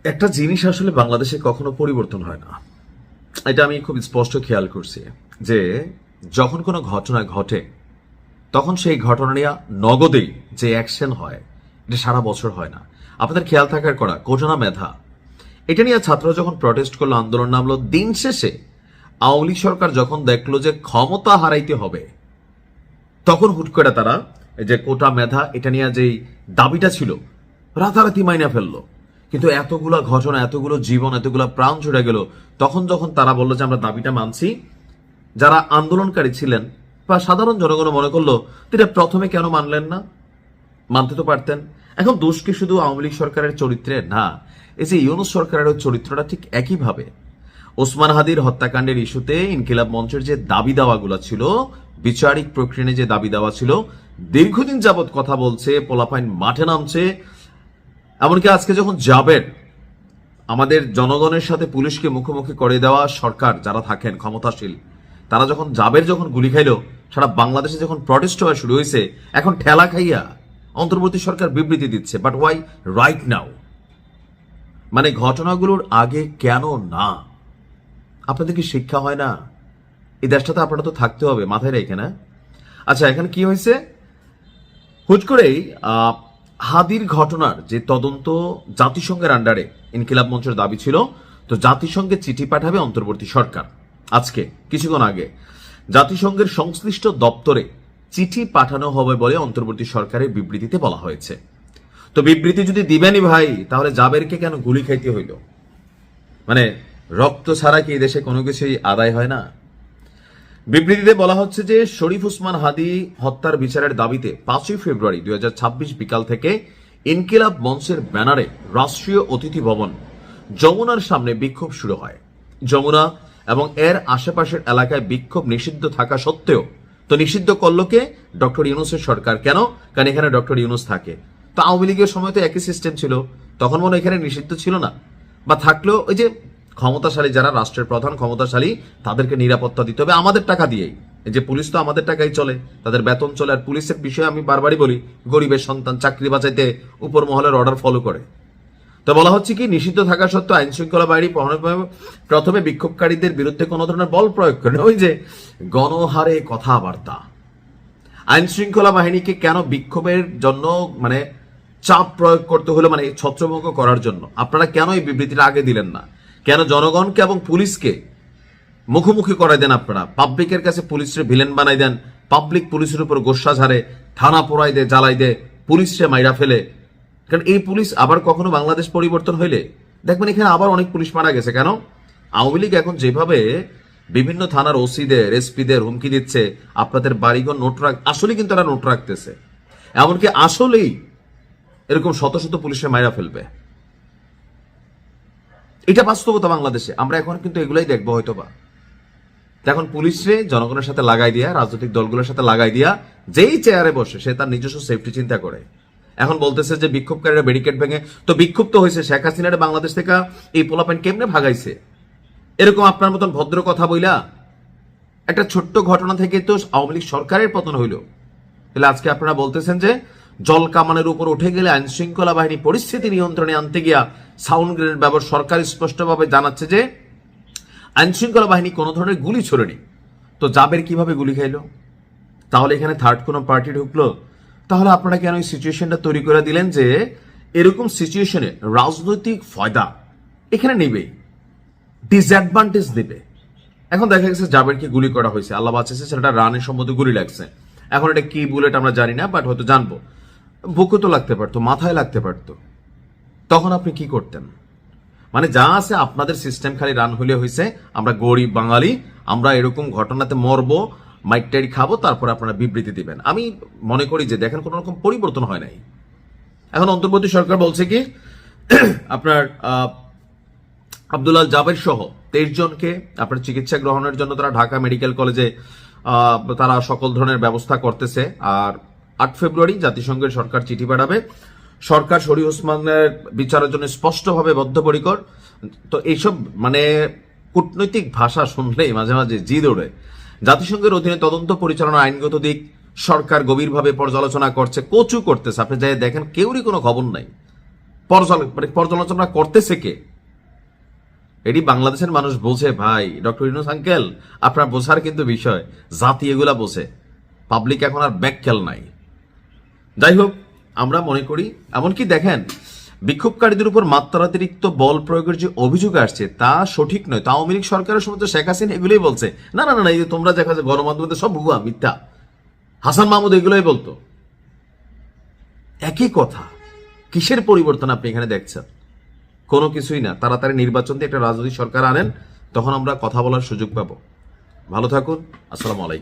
একটা জিনিস আসলে বাংলাদেশে কখনো পরিবর্তন হয় না, এটা আমি খুব স্পষ্ট খেয়াল করছি যে যখন কোনো ঘটনা ঘটে তখন সেই ঘটনা নিয়ে নগদেই যে অ্যাকশন হয় এটা সারা বছর হয় না। আপনাদের খেয়াল থাকার করা কোজনা মেধা এটা নিয়ে ছাত্র যখন প্রটেস্ট করলো, আন্দোলন নামলো, দিন শেষে আওয়ামী লীগ সরকার যখন দেখলো যে ক্ষমতা হারাইতে হবে তখন হুট করে তারা এই যে কোটা মেধা এটা নিয়ে যেই দাবিটা ছিল রাতারাতি মাইনা ফেললো। কিন্তু এতগুলো ঘটনা, এতগুলো জীবন, এতগুলো প্রাণ ছুটে গেল, তখন যখন তারা বললো যে আমরা দাবিটা মানছি, যারা আন্দোলনকারী ছিলেন বা সাধারণ জনগণ মনে করলো এটা প্রথমে কেন মানলেন না, মানতে তো পারতেন। এখন দোষ কি শুধু আওয়ামী লীগ সরকারের চরিত্রে? না, এই যে ইউনূস সরকারের চরিত্রটা ঠিক একইভাবে। ওসমান হাদির হত্যাকাণ্ডের ইস্যুতে ইনকিলাব মঞ্চের যে দাবি দাওয়াগুলো ছিল, বিচারিক প্রক্রিয়া যে দাবি দেওয়া ছিল, দীর্ঘদিন যাবৎ কথা বলছে, পোলাপাইন মাঠে নামছে। এমনকি আজকে যখন জাবের আমাদের জনগণের সাথে পুলিশকে মুখোমুখি করে দেওয়া সরকার যারা থাকেন ক্ষমতাশীল, তারা যখন জাবের যখন গুলি খাইলো, সারা বাংলাদেশে যখন প্রটেস্ট হওয়া শুরু হয়েছে, এখন ঠেলা খাইয়া অন্তর্বর্তী সরকার বিবৃতি দিচ্ছে। But why right now? মানে ঘটনাগুলোর আগে কেন না? আপনাদের কি শিক্ষা হয় না? এই দেশটাতে আপনারা তো থাকতে হবে, মাথায় রেখে না? আচ্ছা, এখানে কি হয়েছে? হুট করেই হাদির ঘটনার যে তদন্ত জাতিসংঘের আন্ডারে ইনকিলাব মঞ্চের দাবি ছিল, তো জাতিসংঘে চিঠি পাঠাবে অন্তর্বর্তী সরকার। আজকে কিছুক্ষণ আগে জাতিসংঘের সংশ্লিষ্ট দপ্তরে চিঠি পাঠানো হবে বলে অন্তর্বর্তী সরকারের বিবৃতিতে বলা হয়েছে। তো বিবৃতি যদি দিবেনই ভাই, তাহলে জাবেরকে কেন গুলি খাইতে হইল? মানে রক্ত ছাড়া কি এই দেশে কোনো কিছুই আদায় হয় না? বিবৃতিতে বলা হচ্ছে যে শরীফ ওসমান হাদি হত্যার বিচারের দাবিতে 5ই ফেব্রুয়ারি 2026 বিকাল থেকে ইনকিলাব মঞ্চের ব্যানারে রাষ্ট্রীয় অতিথি ভবন যমুনার সামনে বিক্ষোভ শুরু হয়। যমুনা এবং এর আশেপাশের এলাকায় বিক্ষোভ নিষিদ্ধ থাকা সত্ত্বেও, তো নিষিদ্ধ করলো কে? ডক্টর ইউনূসের সরকার। কেন? কারণ এখানে ডক্টর ইউনূস থাকে। তো আওয়ামী লীগের সময় তো একই সিস্টেম ছিল, তখন মনে এখানে নিষিদ্ধ ছিল না, বা থাকলেও ওই যে ক্ষমতাশালী যারা রাষ্ট্রের প্রধান ক্ষমতাশালী তাদেরকে নিরাপত্তা দিতে হবে আমাদের টাকা দিয়েই। এই যে পুলিশ তো আমাদের টাকাই চলে, তাদের বেতন চলে। আর পুলিশের বিষয়ে আমি বারবারই বলি, গরিবের সন্তান চাকরি বাঁচাইতে উপর মহলের অর্ডার ফলো করে। তো বলা হচ্ছে কি, নিষিদ্ধ থাকা সত্ত্বেও আইন শৃঙ্খলা বাহিনী প্রথমে বিক্ষোভকারীদের বিরুদ্ধে কোনো ধরনের বল প্রয়োগ করে। ওই যে গণহারে কথাবার্তা, আইন শৃঙ্খলা বাহিনীকে কেন বিক্ষোভের জন্য মানে চাপ প্রয়োগ করতে হলো, মানে ছত্রভঙ্গ করার জন্য? আপনারা কেন এই বিবৃতিটা আগে দিলেন না? কেন জনগণকে এবং পুলিশকে মুখোমুখি করাই দেন? আপনারা পাবলিকের কাছে পুলিশের ভিলেন বানাই দেন, পাবলিক পুলিশের উপর গোসা ঝাড়ে, থানা পোড়াই দেয়, জ্বালাই দেয়, পুলিশে মাইরা ফেলে। কারণ এই পুলিশ আবার কখনো বাংলাদেশ পরিবর্তন হইলে দেখবেন এখানে আবার অনেক পুলিশ মারা গেছে। কেন? আওয়ামী লীগ এখন যেভাবে বিভিন্ন থানার ওসিদের, এসপিদের হুমকি দিচ্ছে, আপনাদের বাড়িঘর নোট আসলে কিন্তু তারা নোট রাখতেছে, এমনকি আসলেই এরকম শত শত পুলিশে মাইরা ফেলবে। এটা বাস্তবতা বাংলাদেশে। আমরা এখন কিন্তু এগুলাই দেখবো হয়তো বা। এখন পুলিশে জনগণের সাথে লাগাই দিয়া, রাজনৈতিক দলগুলোর সাথে লাগাই দিয়া, যেই চেয়ারে বসে সে তার নিজস্ব সেফটি চিন্তা করে। এখন বলতেছে যে বিক্ষোভকারীরা ব্যারিকেড ভেঙে, তো বিক্ষুব্ধ তো হয়েছে শেখ হাসিনার বাংলাদেশ থেকে এই পোলাপেন কেমনে ভাগাইছে? এরকম আপনার মতন ভদ্র কথা বইলা একটা ছোট্ট ঘটনা থেকে তো আওয়ামী লীগ সরকারের পতন হইল। তাহলে আজকে আপনারা বলতেছেন যে জল কামানের উপর উঠে গেলে আইন শৃঙ্খলা বাহিনী পরিস্থিতি নিয়ন্ত্রণে আনতে গিয়া সাউন্ড গ্রেনেড ব্যবহার। সরকার স্পষ্টভাবে জানাচ্ছে যে আইন শৃঙ্খলা বাহিনী কোনো ধরনের গুলি ছোড়েনি। তো জাবের কিভাবে গুলি খাইলো? তাহলে এখানে থার্ড কোনো পার্টি ঢুকলো? তাহলে আপনারা কেন এই সিচুয়েশনটা তৈরি করে দিলেন যে এরকম সিচুয়েশনে রাজনৈতিক ফায়দা এখানে নেবেই, ডিসঅ্যাডভান্টেজ নেবে? এখন দেখা গেছে জাবেরকে গুলি করা হয়েছে, আল্লাহ বাঁচাচ্ছে, সেটা রানের সম্বন্ধে গুলি লাগছে। এখন এটা কি বুলেট আমরা জানি না, বাট হয়তো জানবো। বুকে তো লাগতে পারতো, মাথায় লাগতে পারতো, তখন আপনি কি করতেন? মানে যা আছে আপনাদের সিস্টেম খালি রান হলে হয়েছে, আমরা গরিব বাঙালি, আমরা এরকম ঘটনাতে মরবো, মাইকটারি খাবো, তারপর আপনারা বিবৃতি দিবেন। আমি মনে করি যে দেখেন কোনো রকম পরিবর্তন হয় নাই। এখন অন্তর্বর্তী সরকার বলছে কি, আপনার আব্দুল্লাহ জাবের সহ 23 জনকে আপনার চিকিৎসা গ্রহণের জন্য তারা ঢাকা মেডিকেল কলেজে তারা সকল ধরনের ব্যবস্থা করতেছে। আর 8 ফেব্রুয়ারি জাতিসংঘের সরকার চিঠি পাঠাবে। সরকার শরীফ ওসমানের বিচারের জন্য স্পষ্টভাবে বদ্ধপরিকর। তো এইসব মানে কূটনৈতিক ভাষা শুনলেই মাঝে মাঝে জিদ ওড়ে। জাতিসংঘের অধীনে তদন্ত পরিচালনা আইনগত দিক সরকার গভীরভাবে পর্যালোচনা করছে, কচু করতেছে। আপনি যাই দেখেন কেউরই কোনো খবর নাই। পর্যালোচনা করতেছে কে? এটি বাংলাদেশের মানুষ বোঝে ভাই। ডক্টর ইউনূস আঙ্কেল, আপনার বোঝার কিন্তু বিষয়, জাতি এগুলা বোঝে, পাবলিক এখন আর ব্যাকখেল নাই। যাই হোক, আমরা মনে করি, এমনকি দেখেন বিক্ষোভকারীদের উপর মাত্রাতিরিক্ত বল প্রয়োগের যে অভিযোগ আসছে তা সঠিক নয়। তা আওয়ামী লীগ সরকারের সময় তো শেখ হাসিনা এগুলোই বলছে, না না না, এই যে তোমরা দেখা যায় গণমাধ্যমে সব ভুয়া মিথ্যা, হাসান মাহমুদ এগুলোই বলতো। একই কথা, কিসের পরিবর্তন আপনি এখানে দেখছেন? কোনো কিছুই না। তাড়াতাড়ি নির্বাচন দিয়ে একটা রাজনৈতিক সরকার আনেন, তখন আমরা কথা বলার সুযোগ পাবো। ভালো থাকুন, আসসালামু আলাইকুম।